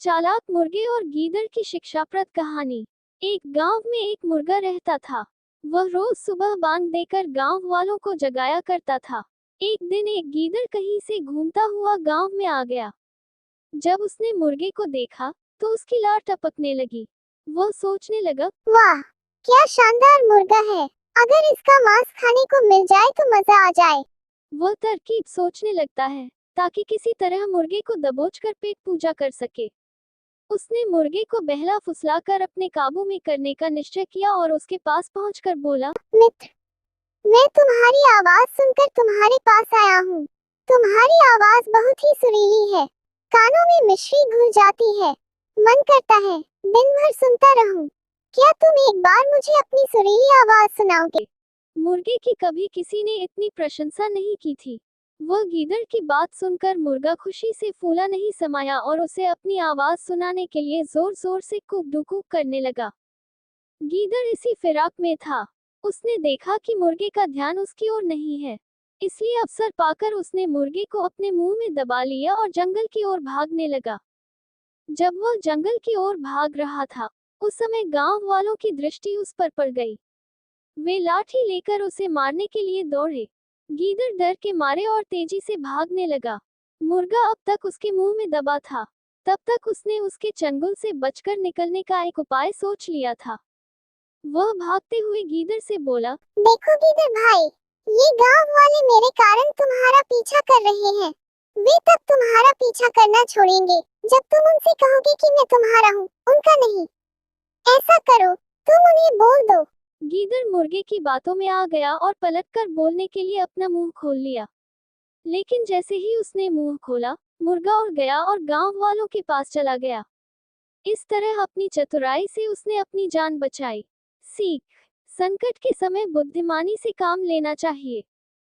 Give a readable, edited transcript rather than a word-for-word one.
चालाक मुर्गे और गीदड़ की शिक्षाप्रद कहानी। एक गांव में एक मुर्गा रहता था। वह रोज सुबह बांग देकर गांव वालों को जगाया करता था। एक दिन एक गीदड़ कहीं से घूमता हुआ गांव में आ गया। जब उसने मुर्गे को देखा तो उसकी लार टपकने लगी। वह सोचने लगा, वाह, क्या शानदार मुर्गा है। अगर इसका मांस खाने को मिल जाए तो मजा आ जाए। वह तरकीब सोचने लगता है ताकि किसी तरह मुर्गे को दबोचकर पेट पूजा कर सके। उसने मुर्गे को बहला फुसलाकर अपने काबू में करने का निश्चय किया और उसके पास पहुंचकर बोला, मित्र, मैं तुम्हारी आवाज सुनकर तुम्हारे पास आया हूँ। तुम्हारी आवाज बहुत ही सुरीली है, कानों में मिश्री घुल जाती है। मन करता है दिन भर सुनता रहूं। क्या तुम एक बार मुझे अपनी सुरीली आवाज सुनाओगे? मुर्गे की कभी किसी ने इतनी प्रशंसा नहीं की थी। वह गीदड़ की बात सुनकर मुर्गा खुशी से फूला नहीं समाया और उसे अपनी आवाज सुनाने के लिए जोर जोर से कुक करने लगा। गीदड़ इसी फिराक में था। उसने देखा कि मुर्गे का ध्यान उसकी ओर नहीं है, इसलिए अवसर पाकर उसने मुर्गे को अपने मुंह में दबा लिया और जंगल की ओर भागने लगा। जब वह जंगल की ओर भाग रहा था, उस समय गांव वालों की दृष्टि उस पर पड़ गई। वे लाठी लेकर उसे मारने के लिए दौड़े। गीदड़ डर के मारे और तेजी से भागने लगा। मुर्गा अब तक उसके मुंह में दबा था। तब तक उसने उसके चंगुल से बचकर निकलने का एक उपाय सोच लिया था। वह भागते हुए गीदड़ से बोला, देखो गीदड़ भाई, ये गांव वाले मेरे कारण तुम्हारा पीछा कर रहे हैं। वे तब तुम्हारा पीछा करना छोड़ेंगे जब तुम उनसे कहोगे कि मैं तुम्हारा हूँ, उनका नहीं। ऐसा करो, तुम उन्हें बोल दो। गीदड़ मुर्गे की बातों में आ गया और पलटकर बोलने के लिए अपना मुंह खोल लिया। लेकिन जैसे ही उसने मुंह खोला, मुर्गा उड़ गया और गांव वालों के पास चला गया। इस तरह अपनी चतुराई से उसने अपनी जान बचाई। सीख: संकट के समय बुद्धिमानी से काम लेना चाहिए।